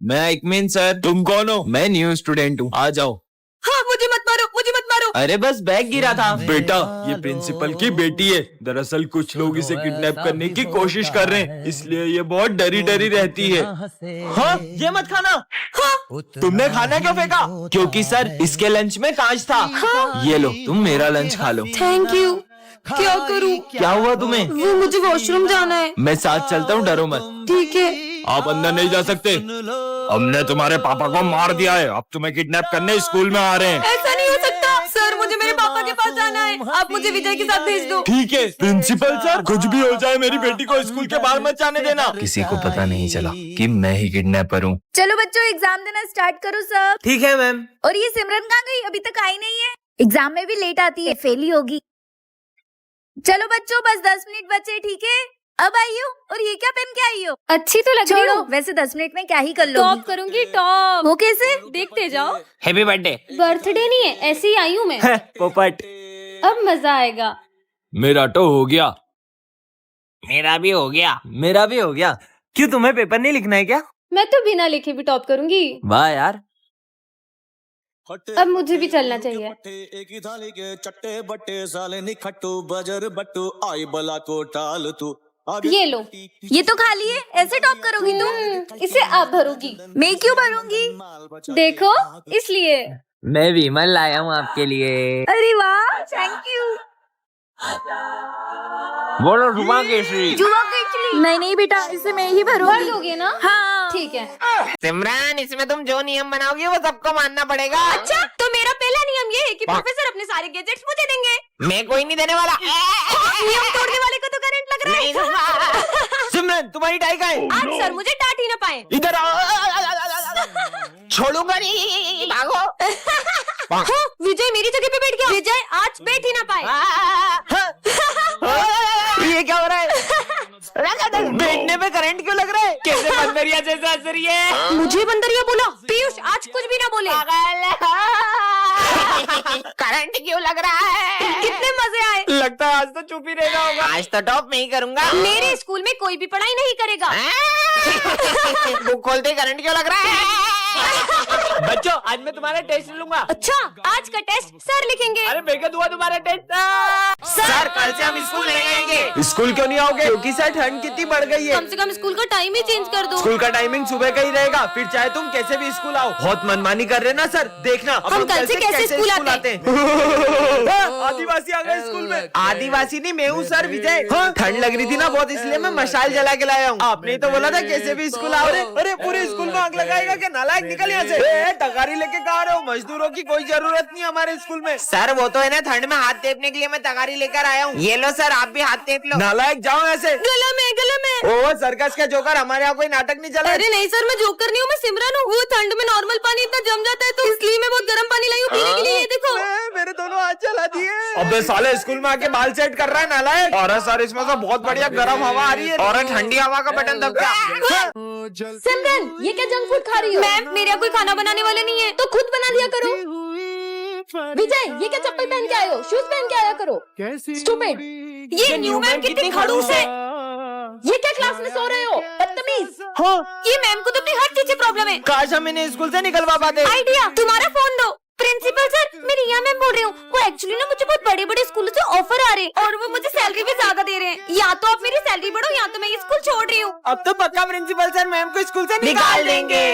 मैं इकमिन सर। तुम कौन हो? मैं न्यू स्टूडेंट हूँ, आ जाओ। हाँ, मुझे मत मारो, मुझे मत मारो। अरे बस बैग गिरा था। बेटा, ये प्रिंसिपल की बेटी है। दरअसल कुछ लोग इसे किडनैप करने की कोशिश कर रहे हैं, इसलिए ये बहुत डरी डरी रहती है। हाँ, ये मत खाना। हाँ, तुमने खाना क्यों फेंका? क्योंकि सर इसके लंच में कांच था। हाँ। ये लो, तुम मेरा लंच खा लो। Thank you. क्या करूँ? क्या हुआ तुम्हें? वो मुझे वॉशरूम जाना है। मैं साथ चलता हूँ, डरो मत। ठीक है। आप अंदर नहीं जा सकते। हमने तुम्हारे पापा को मार दिया है, अब तुम्हें किडनैप करने स्कूल में आ रहे हैं। ऐसा नहीं हो सकता सर, मुझे मेरे पापा के पास जाना है। आप मुझे विजय के साथ भेज दो। ठीक है प्रिंसिपल सर, कुछ भी हो जाए मेरी बेटी को स्कूल के बाहर मत जाने देना। किसी को पता नहीं चला कि मैं ही किडनैपर हूँ। चलो बच्चों, एग्जाम देना स्टार्ट करो सब। ठीक है मैम। और ये सिमरन कहाँ गई? अभी तक आई नहीं है। एग्जाम में भी लेट आती है, फेल ही होगी। चलो बच्चों, बस 10 मिनट बचे, ठीक है? अब आई हो। और ये क्या पहन के आई हो? अच्छी तो लग रही छोड़ो, हो। वैसे 10 मिनट में क्या ही कर लो। टॉप करूंगी, टॉप। वो कैसे? देखते जाओ। Happy birthday. बर्थडे नहीं है, ऐसे ही आई हूँ मैं। पोपट। अब मजा आएगा। मेरा तो हो गया। मेरा भी हो गया। मेरा भी हो गया। क्यों, तुम्हें पेपर नहीं लिखना है क्या? मैं तो बिना लिखे भी टॉप करूंगी। वाह यार। अब मुझे भी चलना चाहिए। एक ही थाली के चट्टे बट्टे साले निखट्टू बजर बट्टू आई बला को टाल तू। ये लो। ये तो खाली है, ऐसे टॉप करोगी तुम? इसे आप भरोगी। मैं क्यों भरूंगी? देखो, इसलिए। मैं विमल लाया हूँ आपके लिए। अरे वाह, थैंक यू। बोलो जुमा केसरी। जुआ केचली। नहीं बेटा, इसे मैं ही भर भरूंगी। दोगे ना? हाँ। ठीक है। सिमरन, इसमें तुम जो नियम बनाओगी वो सबको मानना पड़ेगा। अच्छा, तो मेरा पहला नियम ये है कि प्रोफेसर अपने सारे गैजेट्स मुझे देंगे। मैं कोई नहीं देने वाला। नियम तोड़ने वाले को तो करंट लग रहा नहीं है। दूंगा। सिमरन, तुम्हारी टाई कहाँ है? आज सर मुझे डांट ही ना पाए। इधर आओ। छोड़ूंगा नहीं, भागो। हाँ, विजय मेरी जगह पे बैठ गया। विजय आज बैठ ही ना पाए। ये क्या हो रहा है? बैठने में करंट क्यों लग रहा है? कैसे बंदरिया जैसा हंस रही है? मुझे बंदरिया बोला? पीयूष आज कुछ भी ना बोले। करंट क्यों लग रहा है? कितने मजे आए। लगता है आज तो चुप ही रहना होगा। आज तो टॉप नहीं करूंगा। मेरे स्कूल में कोई भी पढ़ाई नहीं करेगा। बुक खोलते करंट क्यों लग रहा है? बच्चों, आज मैं तुम्हारा टेस्ट लूंगा। अच्छा, आज का टेस्ट सर लिखेंगे। अरे बेकत हुआ तुम्हारा टेस्ट। सर, कल से हम स्कूल नहीं आएंगे। स्कूल क्यों नहीं आओगे? क्योंकि सर ठंड कितनी बढ़ गई है। कम से कम स्कूल का टाइम ही चेंज कर दो। स्कूल का टाइमिंग सुबह का ही रहेगा, फिर चाहे तुम कैसे भी स्कूल आओ। बहुत मनमानी कर रहे ना सर, देखना अब हम कल से कैसे स्कूल आते हाँ, आदिवासी आ गए स्कूल में। आदिवासी नहीं, मैं हूँ सर विजय। ठंड लग रही थी ना बहुत, इसलिए मैं मशाल जला के लाया हूँ। आपने तो बोला था कैसे भी स्कूल आओ। अरे पूरे स्कूल में आग लगाएगा क्या? नालायक, निकल यहाँ से। तगारी लेके कहाँ रहे हो? मजदूरों की कोई जरूरत नहीं हमारे स्कूल में। सर वो तो है ना, ठंड में हाथ टेपने के लिए मैं तगारी लेकर आया हूँ। ये लो सर, आप भी हाथ टेप लो। नालायक, जाओ ऐसे। गला में। ओ सर्कस का जोकर, हमारे यहाँ कोई नाटक नहीं चला। अरे नहीं सर, मैं जोकर नहीं हूँ, मैं सिमरन हूँ। वो ठंड में नॉर्मल पानी इतना जम जाता है, तो इसलिए मैं बहुत गर्म पानी लाई हूँ पीने के लिए। ये देखो। मेरे दोनों हाथ चला दिए। अबे साले, स्कूल में आके बाल सेट कर रहा है नालायक। और सर, इसमें से बहुत बढ़िया गर्म हवा आ रही है। और ठंडी हवा का बटन दब क्या? सिमरन, ये क्या जंक फूड खा रही हो? मैम, मेरे यहाँ कोई खाना बनाने वाला नहीं है, तो खुद बना दिया करो। विजय, ये क्या चप्पल पहन के आए हो? शूज पहन के आया करो। स्टूपिड। ये न्यू मैम कितनी खड़ूस है। ये क्या क्लास में सो रहे हो? बदतमीज। हाँ, ये मैम को तो अपनी हर चीज से प्रॉब्लम है। काश हम इन्हें स्कूल से निकलवा पाते। आइडिया, तुम्हारा फोन दो। प्रिंसिपल सर, मैं रिया मैम बोल रही हूँ। वो एक्चुअली ना मुझे बहुत बड़े बड़े स्कूलों से ऑफर आ रहे हैं, और वो मुझे सैलरी भी ज्यादा दे रहे हैं। या तो आप मेरी सैलरी बढ़ो, या तो मैं ये स्कूल छोड़ रही हूँ। अब तो पक्का प्रिंसिपल सर मैम को स्कूल से निकाल देंगे।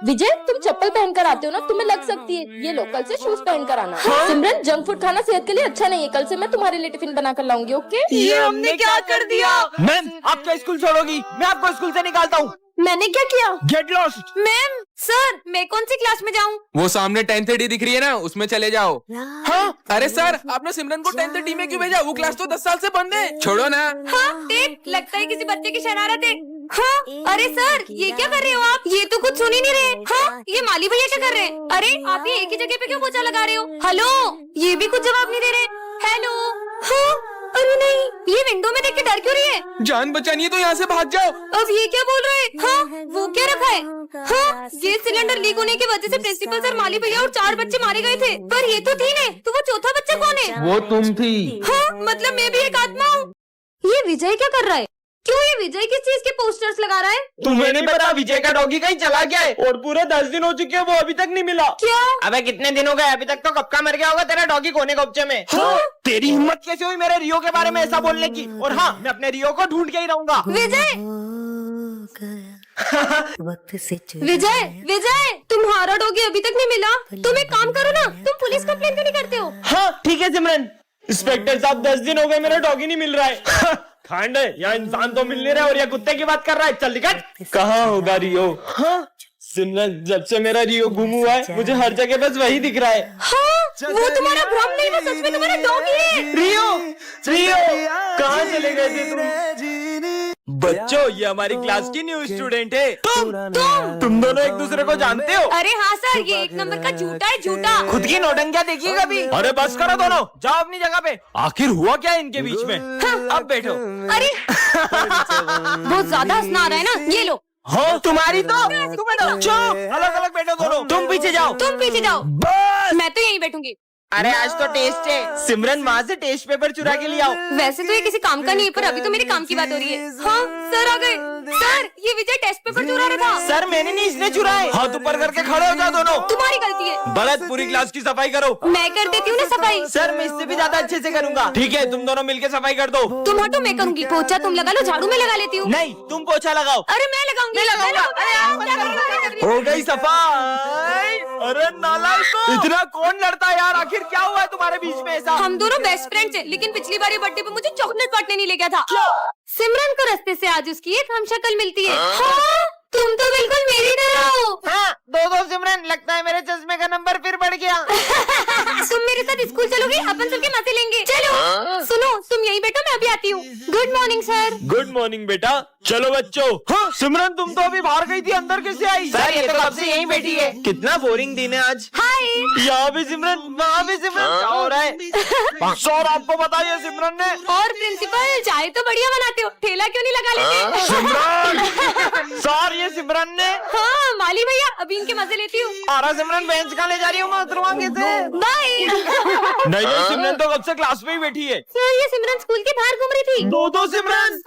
विजय, तुम चप्पल पहनकर आते हो ना, तुम्हें लग सकती है। ये लो, कल से शूज पहनकर आना। सिमरन, जंक फूड खाना सेहत के लिए अच्छा नहीं है। कल से मैं तुम्हारे लिए टिफिन बनाकर लाऊंगी, ओके? ये हमने क्या कर दिया? मैम, आप क्या स्कूल छोड़ोगी? मैं आपको स्कूल से निकालता हूँ। मैंने क्या किया? Get lost. मैम, सर, मैं कौन सी क्लास में जाऊँ? वो सामने 10th D दिख रही है ना, उसमें चले जाओ। हाँ, अरे सर, आपने सिमरन को 10th D में क्यों भेजा? वो क्लास तो 10 साल से बंद है। छोड़ो ना। हाँ, देख, लगता है किसी बच्चे की शरारत है। हाँ, अरे सर, ये क्या कर रहे हो आप? ये तो कुछ सुन ही नहीं रहे। हाँ, ये माली भैया क्या कर रहे हैं? अरे आप ये एक ही जगह पे क्यों पोछा लगा रहे हो? हेलो, ये भी कुछ जवाब नहीं दे रहे। हेलो। हाँ, अरे नहीं, ये विंडो में देख के डर क्यों रही है? जान बचानी है तो यहाँ से भाग जाओ। अब ये क्या बोल रहे हैं? हाँ, वो क्या रखा है? हाँ, गैस सिलेंडर लीक होने की वजह से प्रिंसिपल सर, माली भैया और 4 बच्चे मारे गए थे। पर ये तो 3 है, तो वो चौथा बच्चा कौन है? वो तुम थी। हाँ, मतलब मैं भी एक आत्मा हूँ। ये विजय क्या कर रहा है? क्यों ये विजय किस चीज के पोस्टर्स लगा रहा है? तुम्हें नहीं पता विजय का डॉगी कहीं चला गया है और पूरे 10 दिन हो चुके हैं वो अभी तक नहीं मिला। क्या? अबे कितने दिन हो गए, अभी तक तो कब का मर गया होगा तेरा डॉगी कोने कब्जे में। तेरी हिम्मत कैसे हुई मेरे रियो के बारे में ऐसा बोलने की? और हाँ, मैं अपने रियो को ढूंढ के ही रहूंगा। विजय विजय विजय, तुम्हारा डॉगी अभी तक नहीं मिला। तुम एक काम करो ना, तुम पुलिस कंप्लेन क्यों नहीं करते हो? हाँ ठीक है सिमरन। इंस्पेक्टर साहब 10 दिन हो गए मेरा डॉगी नहीं मिल रहा है। खांड है, यहाँ इंसान तो मिल नहीं रहा और या कुत्ते की बात कर रहा है। चल निकल। कहाँ होगा रियो? हाँ सिमरन, जब से मेरा रियो गुम हुआ है मुझे हर जगह बस वही दिख रहा है। हाँ, वो तुम्हारा भ्रम नहीं, वो सच में तुम्हारा डॉगी है। रियो रियो कहाँ चले गए थे तुम? बच्चों ये हमारी क्लास की न्यू स्टूडेंट है। तुम दोनों एक दूसरे को जानते हो? अरे हाँ सर, ये एक नंबर का झूठा है, झूठा। खुद की नौटंकिया देखिए कभी। अरे बस करो दोनों, जाओ अपनी जगह पे। आखिर हुआ क्या इनके बीच में? अब बैठो। अरे बहुत ज्यादा हंसना आ रहा है ना, ये लो। हाँ तुम्हारी तो तुम बैठो, अलग अलग बैठो दोनों। तुम पीछे जाओ। तुम पीछे जाओ, बस मैं तो यहीं बैठूंगी। अरे आज तो टेस्ट है। सिमरन वहाँ से टेस्ट पेपर चुरा के ले आओ। वैसे तो ये किसी काम का नहीं है, पर अभी तो मेरे काम की बात हो रही है। हाँ सर आ गए। सर ये विजय टेस्ट पेपर चुरा रहा था। सर मैंने नहीं, इसने चुराए। हाथ ऊपर करके खड़े हो जाओ दोनों। तुम्हारी गलती है। बलद पूरी क्लास की सफाई करो। मैं कर देती हूँ ना सफाई। सर मैं इससे भी ज्यादा अच्छे से करूंगा। ठीक है तुम दोनों मिलके सफाई कर दो। तुम हटो, मैं करूंगी। पोछा तुम लगा लो, झाड़ू मैं लगा लेती हूँ। नहीं तुम पोछा लगाओ। अरे मैं लगाऊंगी। हो गई सफाई। अरे नालायक, इतना कौन लड़ता है यार? आखिर क्या हुआ है तुम्हारे बीच में ऐसा? हम दोनों बेस्ट फ्रेंड्स हैं, लेकिन पिछली बार ये बर्थडे पे मुझे चॉकलेट बांटने नहीं ले गया था। सिमरन को रास्ते से आज उसकी एक हम शक्ल मिलती है। हाँ, तुम तो बिल्कुल मेरी तरह हो। हाँ दो सिमरन, लगता है मेरे चश्मे का नंबर फिर बढ़ गया। तुम मेरे साथ स्कूल चलोगी? अपन सबके मजे लेंगे। चलो। सुनो तुम यहीं बैठो, मैं अभी आती हूँ। Good morning sir. Good morning बेटा। चलो बच्चों। हाँ सिमरन तुम तो अभी बाहर गई थी, अंदर कैसे आई? सर ये तो कब से यहीं बैठी है। कितना बोरिंग दिन है आज। हाय। यहाँ भी सिमरन, वहाँ भी सिमरन, क्या हो रहा है? सर आपको बताइए सिमरन ने। और प्रिंसिपल चाय तो बढ़िया बनाते हो, ठेला क्यों नहीं लगा लेते? सिमरन सर ये सिमरन ने। हाँ माली भैया, अभी इनके मजे लेती हूँ। आरा सिमरन बेंच कहाँ ले जा रही हूँ मैं उतरवाऊंगी से। बाय। नहीं नहीं सिमरन तो कब से क्लास में ही बैठी है। सर ये सिमरन स्कूल के बाहर घूम रही थी। दो सिमरन।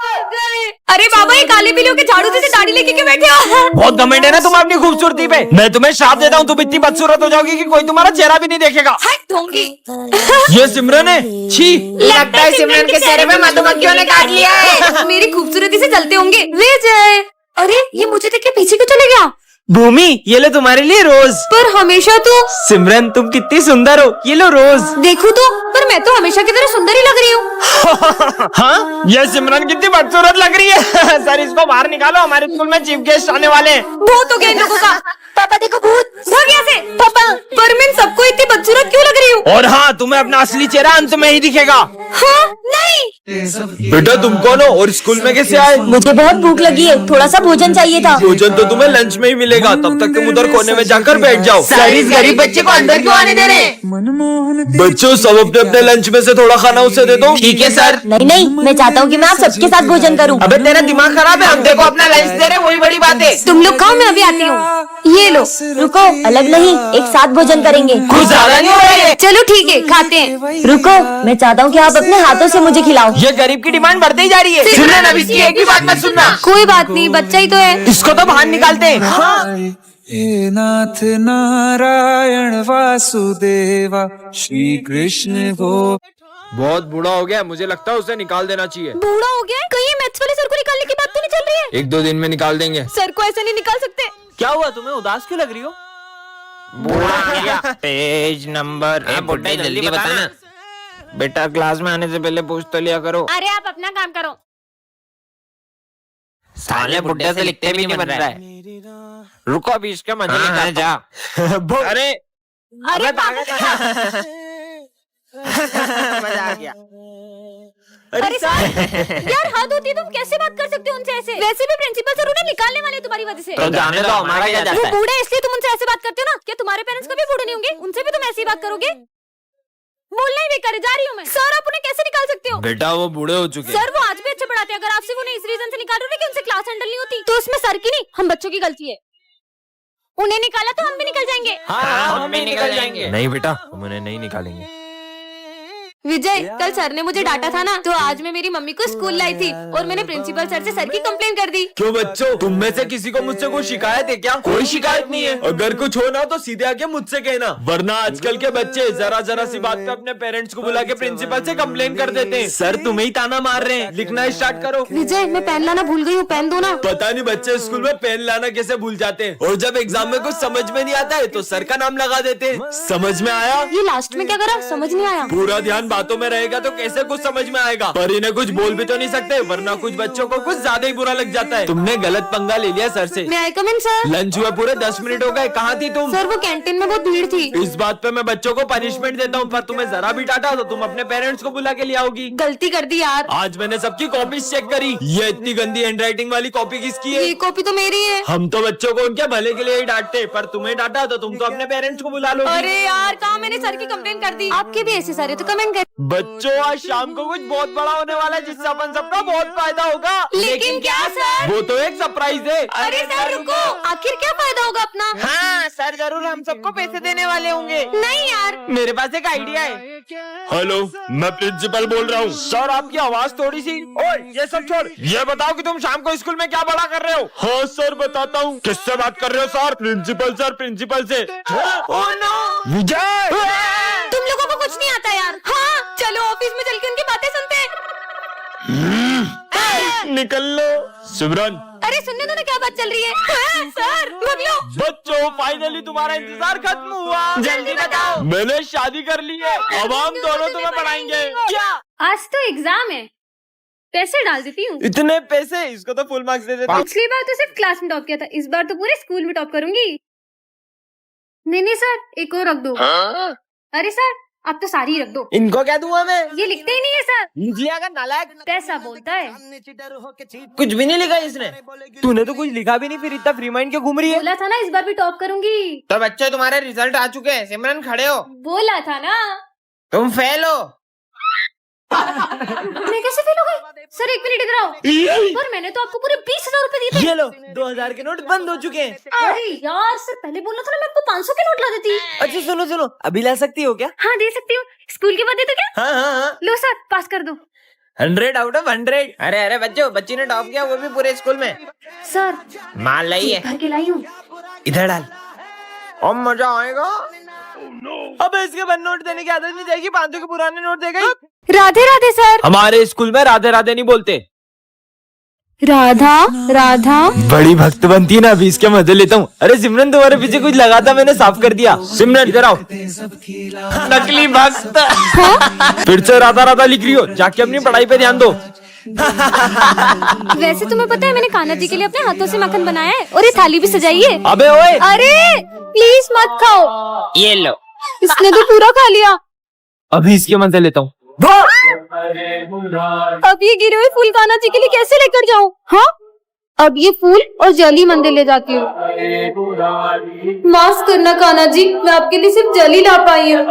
अरे बाबा ये काले पीले के झाड़ू से दाढ़ी लेके क्यों बैठे हो? बहुत घमंड है ना तुम अपनी खूबसूरती पे। मैं तुम्हें श्राप देता हूँ, तुम इतनी बदसूरत हो जाओगी कि कोई तुम्हारा चेहरा भी नहीं देखेगा। हट ढोंगी। ये सिमरन है। छी। लगता है सिमरन के चेहरे पे मधुमक्खियों ने काट लिया है। मेरी खूबसूरती से जलते होंगे। विजय, अरे ये मुझे देख के पीछे क्यों चले गया? भूमि ये लो तुम्हारे लिए रोज। पर हमेशा तो। सिमरन तुम कितनी सुंदर हो, ये लो रोज। देखो तो, पर मैं तो हमेशा की तरह सुंदर ही लग रही हूँ। हाँ ये सिमरन कितनी बदसूरत लग रही है। सर इसको बाहर निकालो, हमारे स्कूल में चीफ गेस्ट आने वाले हैं। भूत हो गया इन लोगों का। पापा देखो भूत। भाग यहाँ से। पापा पर मैं सबको इतनी बदसूरत क्यों लग रही हूँ? और हाँ तुम्हें अपना असली चेहरा अंत में ही दिखेगा। हाँ नहीं। बेटा तुम कौन हो और स्कूल में कैसे आए? मुझे बहुत भूख लगी है, थोड़ा सा भोजन चाहिए था। भोजन तो तुम्हें लंच में ही मिलेगा, तब तक तुम उधर कोने में जाकर बैठ जाओ। सर इस गरीब बच्चे को अंदर क्यों आने दे रहे हैं? बच्चों सब अपने अपने लंच में से थोड़ा खाना उसे दे दो। ठीक है सर। नहीं नहीं, मैं चाहता हूँ कि मैं आप सबके साथ भोजन करूँ। अबे तेरा दिमाग खराब है, हम देखो अपना लंच दे रहे, वही बड़ी बात है। तुम लोग खाओ, मैं अभी आती हूँ। ये लो। रुको, अलग नहीं, एक साथ भोजन करेंगे। कुछ ज्यादा नहीं हो रहा है। चलो ठीक है, खाते हैं। रुको, मैं चाहता हूँ कि आप अपने हाथों से मुझे खिलाओ। ये गरीब की डिमांड बढ़ती ही जा रही है। सिमरन अब इसकी एक भी बात मत सुनना। कोई बात नहीं, बच्चा ही तो है। इसको तो बाहर निकालते हैं। हाँ हे नाथ नारायण वासुदेवा श्री कृष्ण गो। बहुत बूढ़ा हो गया, मुझे लगता है उसे निकाल देना चाहिए। बूढ़ा हो गया है? कहीं मैथ्स वाले सर को निकालने की बात तो नहीं चल रही है? 1-2 दिन में निकाल देंगे। सर को ऐसे नहीं निकाल सकते। क्या हुआ, तुम्हें उदास क्यों लग रही हो? Page number. जल्दी बताना बेटा, क्लास में आने से पहले पूछ तो लिया करो। अरे आप अपना काम करो। साले बुड्ढे से लिखते भी नहीं बन रहा है। रुको अभी इसके मजे निकाल जा। अरे अरे मजा आ गया। अरे सर यार हद होती है, तुम कैसे बात कर सकते हो उनसे ऐसे? वैसे भी प्रिंसिपल सर उन्हें निकालने वाले तुम्हारी वजह से। तो जाने दो, हमारा क्या जाता वो है। बूढ़े हैं, इसलिए तुम उनसे ऐसे बात करते हो ना। क्या तुम्हारे पेरेंट्स कभी बूढ़े नहीं होंगे? उनसे भी तुम ऐसी बात करोगे? बोलना ही बेकार है, जा रही हूँ मैं। सर आप उन्हें कैसे निकाल सकते हो? बेटा वो बूढ़े हो चुके हैं। सर वो आज भी अच्छा पढ़ाते हैं। अगर आप सिर्फ उन्हें इस रीजन से निकाल रहे हो कि उनसे क्लास हैंडल नहीं होती, तो उसमें सर की नहीं, हम बच्चों की गलती है। उन्हें निकाला तो हम भी निकल जाएंगे। हाँ हम भी निकल जाएंगे। नहीं बेटा हम उन्हें नहीं निकालेंगे। विजय, कल सर ने मुझे डांटा था ना, तो आज मैं मेरी मम्मी को स्कूल लाई थी और मैंने प्रिंसिपल सर से सर की कंप्लेन कर दी। क्यों बच्चों, तुम में से किसी को मुझसे कोई शिकायत है क्या? कोई शिकायत नहीं है। अगर कुछ हो ना तो सीधे आके मुझसे कहना, वरना आजकल के बच्चे जरा जरा सी बात पे अपने पेरेंट्स को बुला के प्रिंसिपल से कंप्लेन कर देते हैं। सर तुम्हें ही ताना मार रहे हैं, लिखना स्टार्ट करो। विजय, मैं पेन लाना भूल गई हूँ, पेन दो ना। पता नहीं बच्चे स्कूल में पेन लाना कैसे भूल जाते हैं, और जब एग्जाम में कुछ समझ में नहीं आता है तो सर का नाम लगा देते हैं। समझ में आया? ये लास्ट में क्या करा, समझ नहीं आया। पूरा ध्यान बातों में रहेगा तो कैसे कुछ समझ में आएगा, पर इन्हें कुछ बोल भी तो नहीं सकते, वरना कुछ बच्चों को कुछ ज्यादा ही बुरा लग जाता है। तुमने गलत पंगा ले लिया सर से। मैं आई कम इन सर? लंच हुए पूरे 10 मिनट हो गए, कहाँ थी तुम? सर वो कैंटीन में बहुत भीड़ थी। इस बात पे मैं बच्चों को पनिशमेंट देता हूँ, पर तुम्हें जरा भी डांटा तो तुम अपने पेरेंट्स को बुला के ले आओगी। गलती कर दी यार। आज मैंने सबकी कॉपी चेक करी, ये इतनी गंदी हैंडराइटिंग वाली कॉपी किसकी है? ये कॉपी तो मेरी है। हम तो बच्चों को उनके भले के लिए ही डांटते, पर तुम्हें डांटा तो तुम तो अपने पेरेंट्स को बुला लो। अरे यार, कहाँ मैंने सर की कंप्लेन कर दी। आपके भी ऐसे सारे तो कमेंट कर। बच्चों, आज शाम को कुछ बहुत बड़ा होने वाला है जिससे अपन सबका बहुत फायदा होगा। लेकिन क्या सर? वो तो एक सरप्राइज है। अरे सर रुको, आखिर क्या फायदा होगा अपना? हाँ सर, जरूर हम सबको पैसे देने वाले होंगे। नहीं यार, मेरे पास एक आइडिया है। हेलो, मैं प्रिंसिपल बोल रहा हूँ। सर आपकी आवाज थोड़ी सी। ओए ये सब छोड़, ये बताओ कि तुम शाम को स्कूल में क्या बड़ा कर रहे हो? हाँ सर बताता हूँ। किससे बात कर रहे हो सर? प्रिंसिपल सर, प्रिंसिपल से। ओह नो विजय, तुम लोगों को कुछ नहीं आता यार। हाँ चलो ऑफिस में चल के उनकी बातें सुनते हैं। निकल लो। सिमरन, अरे सुनने दो ना, क्या बात चल रही है? हाँ, सर भाग लो। बच्चों फाइनली तुम्हारा इंतजार खत्म हुआ। जल्दी बताओ। मैंने शादी कर ली है, अब हम दोनों तुम्हें पढ़ाएंगे। क्या? आज तो एग्जाम है, पैसे डाल देती हूँ। इतने पैसे? इसको तो फुल मार्क्स दे देता हूँ। पिछली बार तो सिर्फ क्लास में टॉप किया था, इस बार तो पूरे स्कूल में टॉप करूंगी। नहीं सर, एक और रख दो। अरे सर, आप तो सारी रख दो। इनको क्या दूंगा मैं? ये लिखते ही नहीं है सर। लिख लिया कर नालायक। कैसा बोलता है? कुछ भी नहीं लिखा इसने। तूने तो कुछ लिखा भी नहीं, फिर इतना फ्री माइंड क्यों घूम रही है? बोला था ना इस बार भी टॉप करूंगी। तो बच्चे तुम्हारे रिजल्ट आ चुके हैं, सिमरन खड़े हो। बोला था ना। तुम फेल हो। मैं कैसे फेल हो गई? सर एक मिनट इधर आओ। पर मैंने तो आपको पूरे 20,000 रुपए दिए थे। ये लो, 2000 के नोट बंद हो चुके हैं। अरे यार, सर पहले बोलना था ना, मैं आपको 500 के नोट ला देती। अच्छा सुनो, अभी ला सकती हो क्या? हाँ दे सकती हूँ, स्कूल के बाद दे दो क्या? हाँ। लो सर, पास कर दो। 100 आउट ऑफ 100। अरे बच्ची ने टॉप किया, वो भी पूरे स्कूल में। सर माल लाई है, भर के लाई हूँ। इधर डाल। और मजा आएगा। अब इसके बाद नोट देने की आदत नहीं जाएगी, 500 के पुराने नोट देगा। राधे राधे सर। हमारे स्कूल में राधे राधे नहीं बोलते। राधा। बड़ी भक्त बनती है ना, अभी इसके मजे लेता हूँ। अरे सिमरन, तुम्हारे पीछे कुछ लगा था, मैंने साफ कर दिया। सिमरन इधर आओ। नकली भक्त। फिर से राधा राधा लिख रही हो, जाके अपनी पढ़ाई पे ध्यान दो। वैसे तुम्हें पता है मैंने कान्हा जी के लिए अपने हाथों से मक्खन बनाया है, और ये थाली भी सजाई है। अबे ओए, अरे प्लीज मत खाओ। ये लो। इसने तो पूरा खा लिया। अभी इसके मजे लेता हूँ। अब ये गिरे हुए फूल कान्हा जी के लिए कैसे लेकर जाऊँ? हाँ, अब ये फूल और जली मंदिर ले जाती हूँ। माफ करना कान्हा जी, मैं आपके लिए सिर्फ जली ला पाई हूँ।